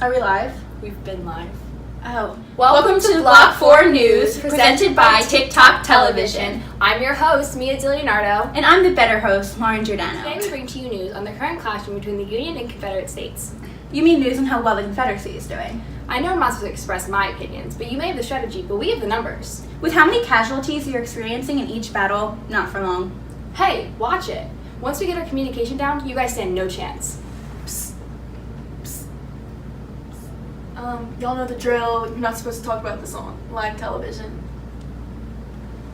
Are we live? We've been live. Oh. Welcome to Block 4 News, presented by TikTok Television. I'm your host, Mia DiLeonardo. And I'm the better host, Lauren Giordano. Today we bring to you news on the current clashing between the Union and Confederate States. You mean news on how well the Confederacy is doing? I know I'm not supposed to express my opinions, but you may have the strategy, but we have the numbers. With how many casualties you're experiencing in each battle, not for long. Hey, watch it. Once we get our communication down, you guys stand no chance. Y'all know the drill. You're not supposed to talk about this on live television.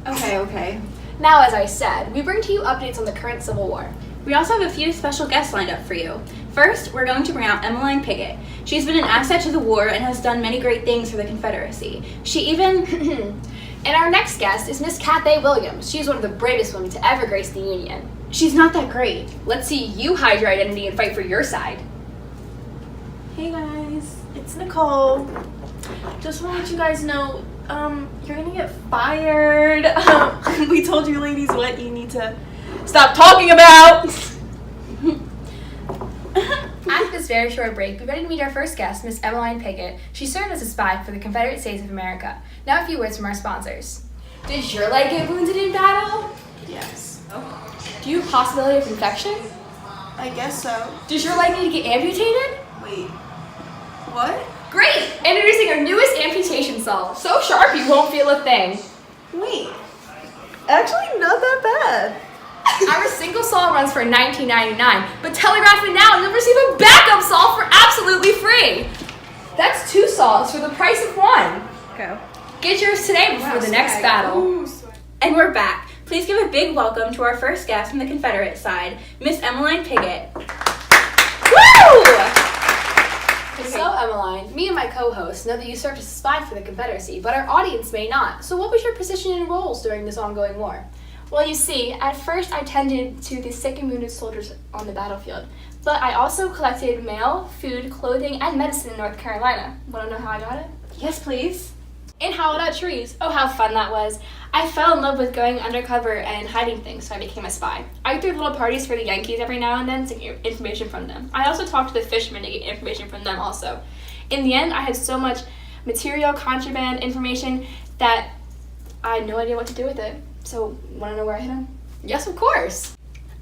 Okay. Now, as I said, we bring to you updates on the current Civil War. We also have a few special guests lined up for you. First, we're going to bring out Emmeline Piggott. She's been an asset to the war and has done many great things for the Confederacy. She even... And our next guest is Miss Cathay Williams. She's one of the bravest women to ever grace the Union. She's not that great. Let's see you hide your identity and fight for your side. Hey guys, it's Nicole. Just want to let you guys know, you're gonna get fired. We told you ladies what you need to stop talking about. After this very short break, we're ready to meet our first guest, Miss Emmeline Piggott. She served as a spy for the Confederate States of America. Now a few words from our sponsors. Did your leg get wounded in battle? Yes. Do you have possibility of infection? I guess so. Does your leg need to get amputated? Wait. What? Great! Introducing our newest amputation saw. So sharp you won't feel a thing. Wait. Actually, not that bad. Our single saw runs for $19.99, but telegraph it now and you'll receive a backup saw for absolutely free. That's 2 saws for the price of 1. Go. Get yours today before the next battle. Ooh, And we're back. Please give a big welcome to our first guest from the Confederate side, Miss Emmeline Piggott. Woo! So, Emmeline, me and my co-host know that you served as a spy for the Confederacy, but our audience may not. So what was your position and roles during this ongoing war? Well, you see, at first I tended to the sick and wounded soldiers on the battlefield, but I also collected mail, food, clothing, and medicine in North Carolina. Want to know how I got it? Yes, please. In hollowed out trees. Oh, how fun that was. I fell in love with going undercover and hiding things, so I became a spy. I threw little parties for the Yankees every now and then to get information from them. I also talked to the fishermen to get information from them also. In the end, I had so much material, contraband, information that I had no idea what to do with it. So, want to know where I hid them? Yes, of course.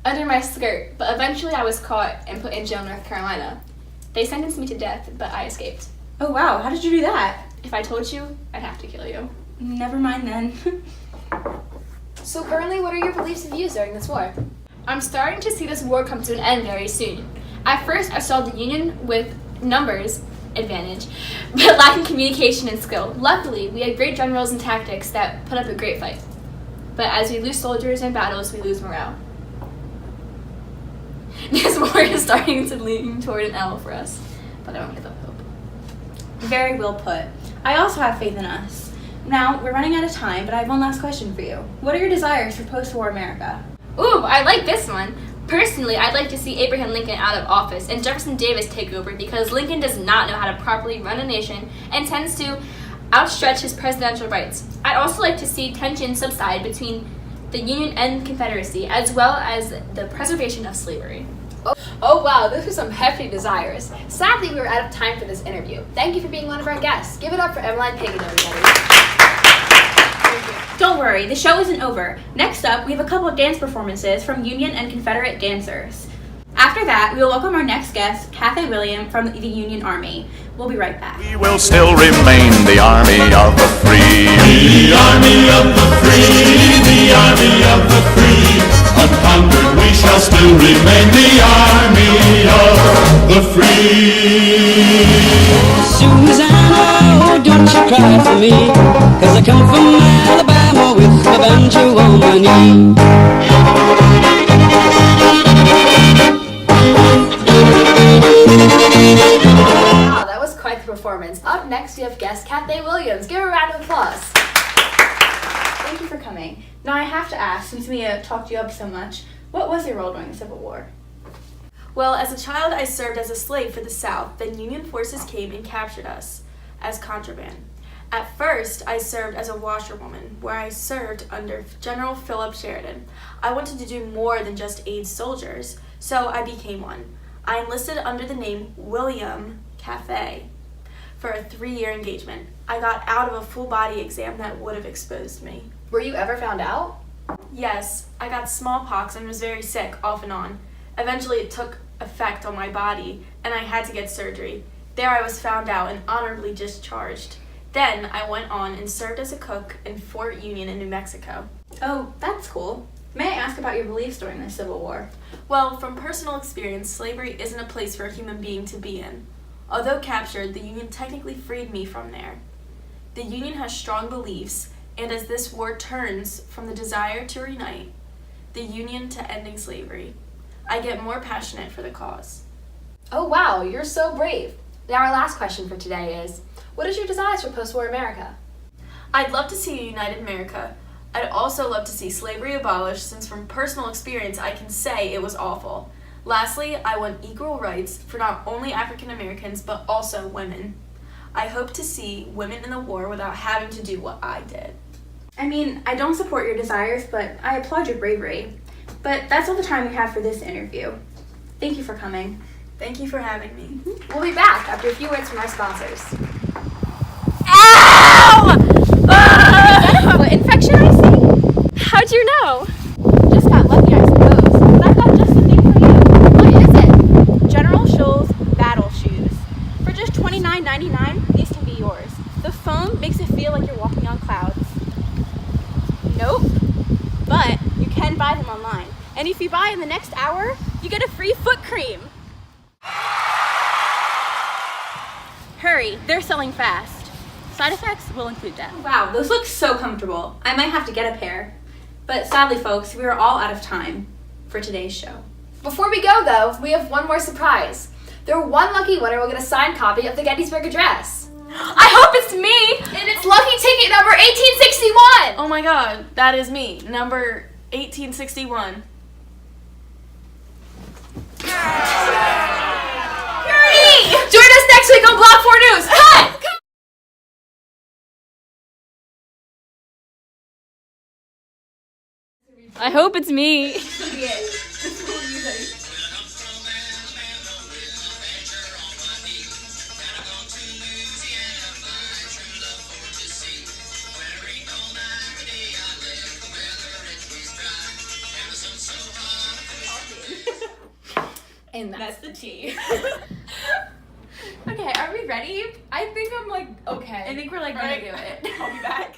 Under my skirt, but eventually I was caught and put in jail in North Carolina. They sentenced me to death, but I escaped. Oh, wow. How did you do that? If I told you, I'd have to kill you. Never mind then. So currently, what are your beliefs and views during this war? I'm starting to see this war come to an end very soon. At first, I saw the Union with numbers advantage, but lacking communication and skill. Luckily, we had great generals and tactics that put up a great fight. But as we lose soldiers in battles, we lose morale. This war is starting to lean toward an L for us, but I won't give up hope. Very well put. I also have faith in us. Now, we're running out of time, but I have one last question for you. What are your desires for post-war America? Ooh, I like this one. Personally, I'd like to see Abraham Lincoln out of office and Jefferson Davis take over because Lincoln does not know how to properly run a nation and tends to outstretch his presidential rights. I'd also like to see tension subside between the Union and Confederacy, as well as the preservation of slavery. Oh wow, those are some hefty desires. Sadly, we were out of time for this interview. Thank you for being one of our guests. Give it up for Emmeline Piggott, everybody. Don't worry, the show isn't over. Next up, we have a couple of dance performances from Union and Confederate dancers. After that, we will welcome our next guest, Cathay Williams from the Union Army. We'll be right back. We will still remain the army of the free. The army of the free, the army of the free. Unconquered we shall still remain the army of the free. Susanna, oh, don't you cry for me, 'cause I come from Alabama with a banjo on my knee. Wow, that was quite the performance. Up next, we have guest Cathay Williams. Give her a round of applause. Thank you for coming. Now I have to ask, since we talked you up so much, what was your role during the Civil War? Well, as a child, I served as a slave for the South. Then Union forces came and captured us as contraband. At first, I served as a washerwoman, where I served under General Philip Sheridan. I wanted to do more than just aid soldiers, so I became one. I enlisted under the name William cafe for a 3-year engagement. I got out of a full body exam that would have exposed me. Were you ever found out? Yes, I got smallpox and was very sick off and on. Eventually it took effect on my body and I had to get surgery. There I was found out and honorably discharged. Then I went on and served as a cook in Fort Union in New Mexico. Oh, that's cool. May I ask about your beliefs during the Civil War? Well, from personal experience, slavery isn't a place for a human being to be in. Although captured, the Union technically freed me from there. The Union has strong beliefs, and as this war turns from the desire to reunite the Union to ending slavery, I get more passionate for the cause. Oh wow, you're so brave. Now our last question for today is, what is your desires for post-war America? I'd love to see a united America. I'd also love to see slavery abolished, since from personal experience I can say it was awful. Lastly, I want equal rights for not only African Americans but also women. I hope to see women in the war without having to do what I did. I mean, I don't support your desires, but I applaud your bravery. But that's all the time we have for this interview. Thank you for coming. Thank you for having me. We'll be back after a few words from our sponsors. Ow! Is that a foot infection I see? How'd you know? Just got lucky, I suppose. But I've got just the thing for you. What is it? General Scholl's Battle Shoes. For just $29.99, these can be yours. The foam makes it feel like you're walking on clouds. Nope. But you can buy them online. And if you buy in the next hour, you get a free foot cream. Hurry, they're selling fast. Side effects will include that. Wow, those look so comfortable. I might have to get a pair. But sadly, folks, we are all out of time for today's show. Before we go, though, we have one more surprise. The one lucky winner will get a signed copy of the Gettysburg Address. I hope it's me! And it's lucky ticket number 1861! Oh my god, that is me, number 1861. Join us next week on Block 4 News! Cut! I hope it's me. And That's the tea. Okay, are we ready? I think I'm like, okay. I think we're like Right? gonna do it. I'll be back.